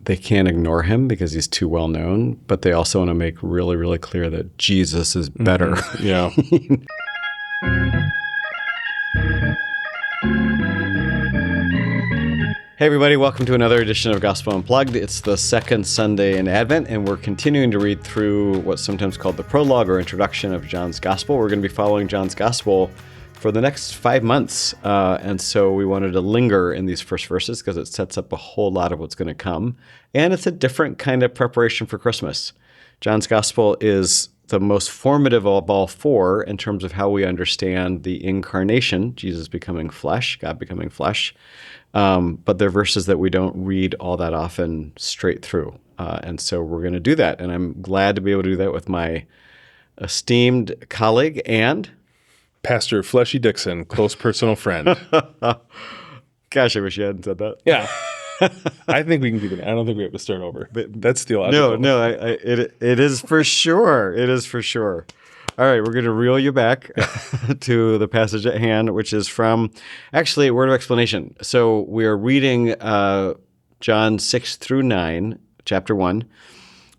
they can't ignore him because he's too well known, but they also want to make really, really clear that Jesus is better. Yeah. Hey everybody, welcome to another edition of Gospel Unplugged. It's the second Sunday in Advent, and we're continuing to read through what's sometimes called the prologue or introduction of John's Gospel. We're going to be following John's Gospel for the next 5 months, and so we wanted to linger in these first verses because it sets up a whole lot of what's going to come, and it's a different kind of preparation for Christmas. John's Gospel is the most formative of all four in terms of how we understand the incarnation, Jesus becoming flesh, God becoming flesh. But they're verses that we don't read all that often straight through. And so we're going to do that. And I'm glad to be able to do that with my esteemed colleague and Pastor Fleshy Dixon, close personal friend. Gosh, I wish you hadn't said that. Yeah. I think we can keep it. I don't think we have to start over. But that's theological. No, it is for sure. It is for sure. All right, we're going to reel you back to the passage at hand, which is from, actually, a word of explanation. So we are reading John 6 through 9, chapter 1,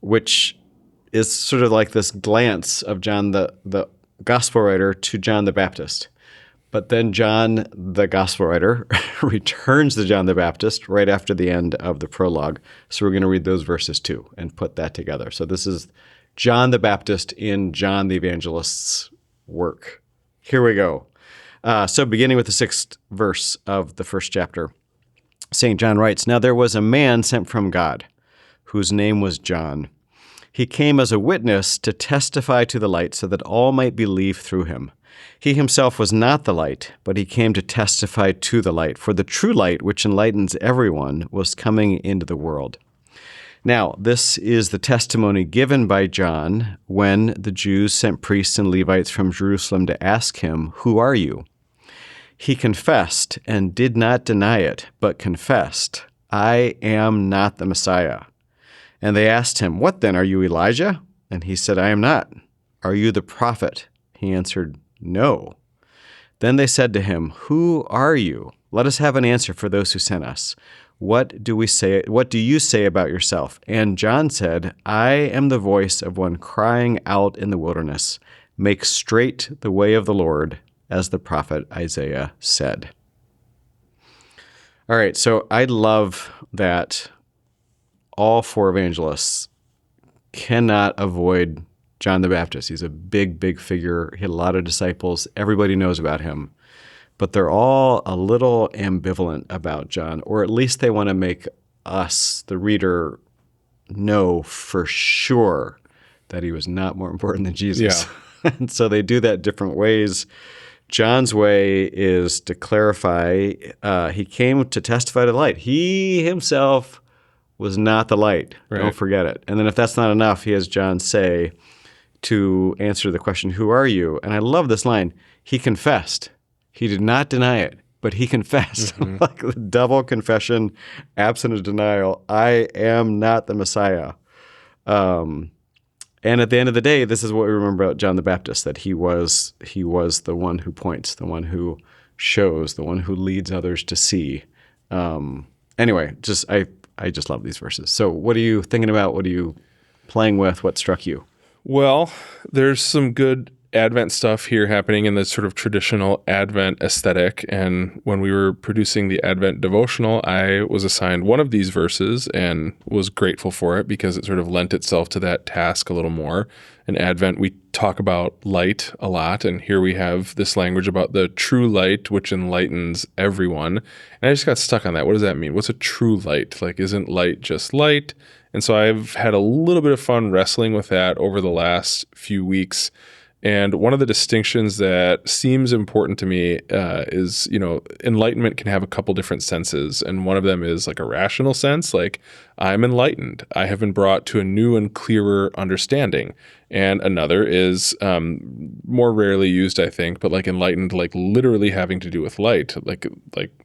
which is sort of like this glance of John, the gospel writer, to John the Baptist. But then John, the gospel writer, returns to John the Baptist right after the end of the prologue. So we're going to read those verses too and put that together. So this is John the Baptist in John the Evangelist's work. Here we go. So beginning with the 6th verse of the first chapter, St. John writes, "Now there was a man sent from God, whose name was John. He came as a witness to testify to the light so that all might believe through him. He himself was not the light, but he came to testify to the light. For the true light, which enlightens everyone, was coming into the world. Now, this is the testimony given by John when the Jews sent priests and Levites from Jerusalem to ask him, 'Who are you?' He confessed and did not deny it, but confessed, 'I am not the Messiah.' And they asked him, 'What then? Are you Elijah?' And he said, 'I am not.' 'Are you the prophet?' He answered, 'No.' Then they said to him, 'Who are you? Let us have an answer for those who sent us. What do you say about yourself?' And John said, 'I am the voice of one crying out in the wilderness, make straight the way of the Lord, as the prophet Isaiah said.'" All right, so I love that all four evangelists cannot avoid John the Baptist. He's a big, big figure. He had a lot of disciples. Everybody knows about him. But they're all a little ambivalent about John, or at least they want to make us, the reader, know for sure that he was not more important than Jesus. Yeah. And so they do that different ways. John's way is to clarify he came to testify to the light. He himself was not the light. Right. Don't forget it. And then if that's not enough, he has John say to answer the question, "Who are you?" And I love this line. He confessed. He did not deny it, but he confessed. Mm-hmm. Like the double confession, absent of denial. I am not the Messiah. And at the end of the day, this is what we remember about John the Baptist, that he was the one who points, the one who shows, the one who leads others to see. Anyway, I just love these verses. So what are you thinking about? What are you playing with? What struck you? Well, there's some good Advent stuff here happening in the sort of traditional Advent aesthetic. And when we were producing the Advent devotional, I was assigned one of these verses and was grateful for it because it sort of lent itself to that task a little more. In Advent, we talk about light a lot, and here we have this language about the true light, which enlightens everyone. And I just got stuck on that. What does that mean? What's a true light? Like, isn't light just light? And so I've had a little bit of fun wrestling with that over the last few weeks. And one of the distinctions that seems important to me is, enlightenment can have a couple different senses. And one of them is like a rational sense, like I'm enlightened. I have been brought to a new and clearer understanding. And another is more rarely used, I think, but like enlightened, like literally having to do with light, like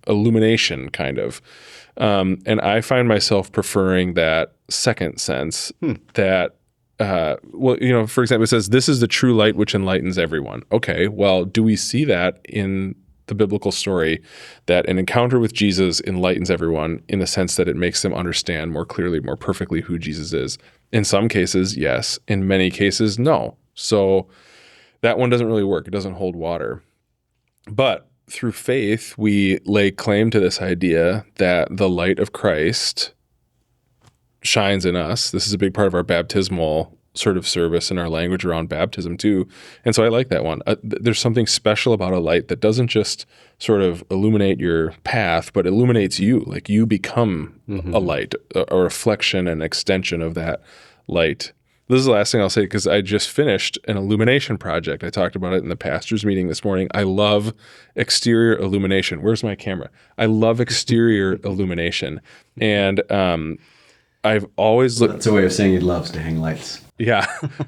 illumination kind of. And I find myself preferring that second sense that for example, it says, "This is the true light which enlightens everyone." Okay, well, do we see that in the the biblical story that an encounter with Jesus enlightens everyone in the sense that it makes them understand more clearly, more perfectly who Jesus is. In some cases, yes. In many cases, no. So that one doesn't really work. It doesn't hold water. But through faith, we lay claim to this idea that the light of Christ shines in us. This is a big part of our baptismal sort of service and our language around baptism too. And so I like that one. There's something special about a light that doesn't just sort of illuminate your path, but illuminates you. Like you become a light, a reflection and extension of that light. This is the last thing I'll say because I just finished an illumination project. I talked about it in the pastor's meeting this morning. I love exterior illumination. Where's my camera? I love exterior illumination. And I've always looked. That's a way of saying he loves to hang lights. Yeah.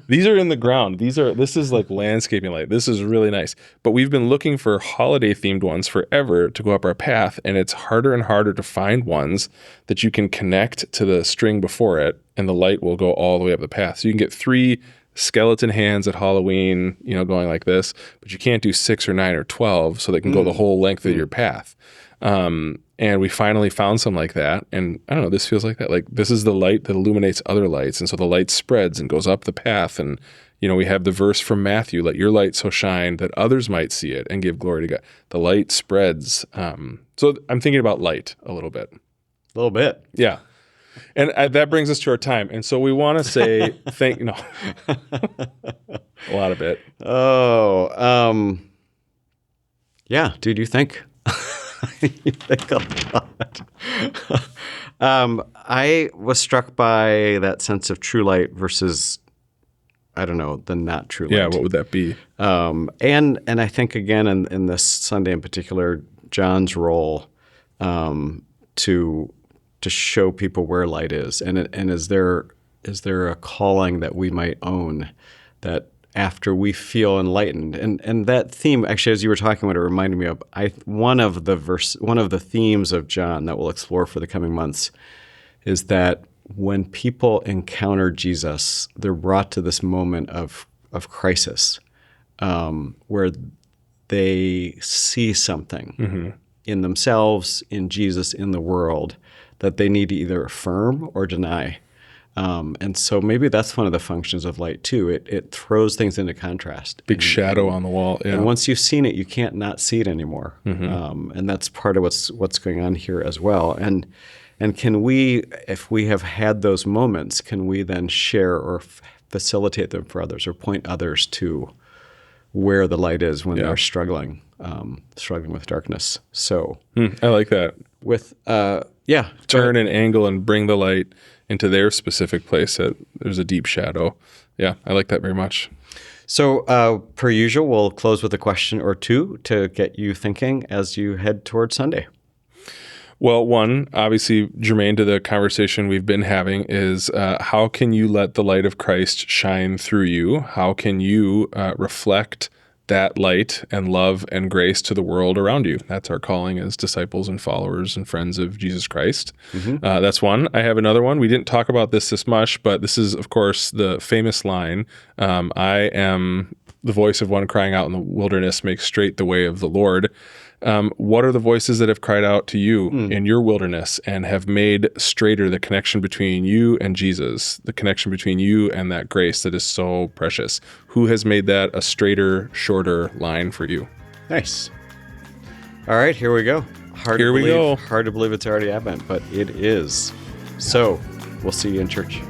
These are in the ground. This is like landscaping light. This is really nice. But we've been looking for holiday themed ones forever to go up our path. And it's harder and harder to find ones that you can connect to the string before it and the light will go all the way up the path. So you can get 3 skeleton hands at Halloween, going like this, but you can't do 6 or 9 or 12 so they can go the whole length of your path. And we finally found some like that. And I don't know, this feels like that. Like this is the light that illuminates other lights. And so the light spreads and goes up the path. And, we have the verse from Matthew, let your light so shine that others might see it and give glory to God. The light spreads. So I'm thinking about light a little bit. A little bit. Yeah. And that brings us to our time. And so we want to say a lot of it. Oh, yeah, dude, you think? You think a lot. I was struck by that sense of true light versus, I don't know, the not true light. Yeah, what would that be? And I think, again, in this Sunday in particular, John's role to show people where light is. And is there a calling that we might own that after we feel enlightened? And that theme, actually, as you were talking about, it reminded me of one of the themes of John that we'll explore for the coming months is that when people encounter Jesus, they're brought to this moment of crisis where they see something in themselves, in Jesus, in the world that they need to either affirm or deny. And so maybe that's one of the functions of light too. It throws things into contrast. Big shadow on the wall. Yeah. And once you've seen it, you can't not see it anymore. And that's part of what's going on here as well. And can we, if we have had those moments, can we then share or facilitate them for others or point others to where the light is when they're struggling with darkness? So I like that. With turn and angle and bring the light into their specific place that there's a deep shadow. Yeah, I like that very much. So per usual, we'll close with a question or two to get you thinking as you head towards Sunday. Well, one, obviously germane to the conversation we've been having is how can you let the light of Christ shine through you? How can you reflect that light and love and grace to the world around you? That's our calling as disciples and followers and friends of Jesus Christ. That's one. I have another one. We didn't talk about this much, but this is, of course, the famous line, I am the voice of one crying out in the wilderness, make straight the way of the Lord. What are the voices that have cried out to you in your wilderness and have made straighter the connection between you and Jesus, the connection between you and that grace that is so precious? Who has made that a straighter, shorter line for you? Nice. All right, here we go. Hard to believe it's already Advent, but it is. So we'll see you in church.